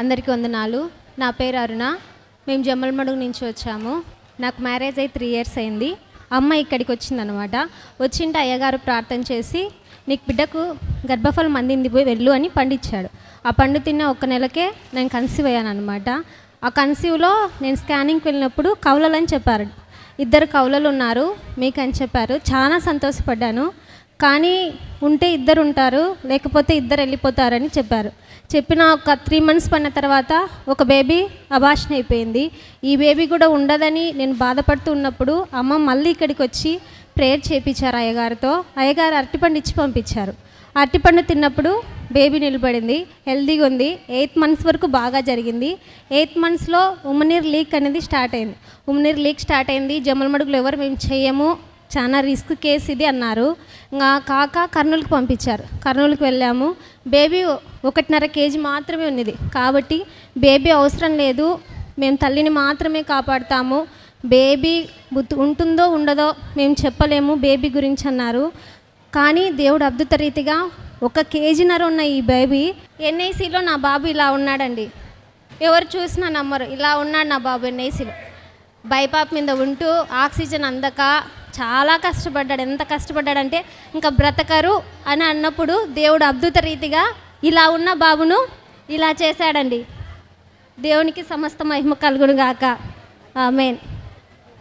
అందరికీ వందనాలు. నా పేరు అరుణ. మేము జమ్మలమడుగు నుంచి వచ్చాము. నాకు మ్యారేజ్ అయ్యి 3 years అయింది. అమ్మ ఇక్కడికి వచ్చిందనమాట. వచ్చింటే అయ్యగారు ప్రార్థన చేసి నీకు బిడ్డకు గర్భఫలం అందింది, పోయి వెళ్ళు అని పండిచ్చాడు. ఆ పండు తిన్న 1 నెలకే నేను కన్సీవ్ అయ్యాను అనమాట. ఆ కన్సీవ్లో నేను స్కానింగ్కి వెళ్ళినప్పుడు కౌలలని చెప్పారు. 2 కౌలలు ఉన్నారు మీకు అని చెప్పారు. చాలా సంతోషపడ్డాను. కానీ ఉంటే 2 ఉంటారు, లేకపోతే 2 వెళ్ళిపోతారని చెప్పారు. చెప్పిన ఒక 3 months పడిన తర్వాత ఒక బేబీ అబార్షన్ అయిపోయింది. ఈ బేబీ కూడా ఉండదని నేను బాధపడుతూ ఉన్నప్పుడు అమ్మ మళ్ళీ ఇక్కడికి వచ్చి ప్రేయర్ చేయించారు అయ్యగారితో. అయ్యగారు అరటిపండు ఇచ్చి పంపించారు. అరటిపండు తిన్నప్పుడు బేబీ నిలబడింది, హెల్దీగా ఉంది. 8 months వరకు బాగా జరిగింది. 8 monthsలో ఉమ్మనీరు లీక్ అనేది స్టార్ట్ అయింది. ఉమ్మనీరు లీక్ స్టార్ట్ అయింది. జమ్మలమడుగులో ఎవరు మేము చేయము, చాలా రిస్క్ కేసు ఇది అన్నారు. ఇంకా కాక కర్నూలుకి పంపించారు. కర్నూలుకి వెళ్ళాము. బేబీ 1.5 kg మాత్రమే ఉన్నది. కాబట్టి బేబీ అవసరం లేదు, మేము తల్లిని మాత్రమే కాపాడుతాము, బేబీ ఉంటుందో ఉండదో మేము చెప్పలేము బేబీ గురించి అన్నారు. కానీ దేవుడు అద్భుత రీతిగా 1.5 kg ఉన్న ఈ బేబీ ఎన్ఐసిలో నా బాబు ఇలా ఉన్నాడండి. ఎవరు చూసినా నమ్మరు, ఇలా ఉన్నాడు నా బాబు ఎన్ఐసిలో. బైపాప్ మీద ఉంటూ ఆక్సిజన్ అందక చాలా కష్టపడ్డాడు. ఎంత కష్టపడ్డాడంటే ఇంకా బ్రతకరు అని అన్నప్పుడు దేవుడు అద్భుత రీతిగా ఇలా ఉన్న బాబును ఇలా చేశాడండి. దేవునికి సమస్త మహిమ కలుగును గాక. ఆమేన్.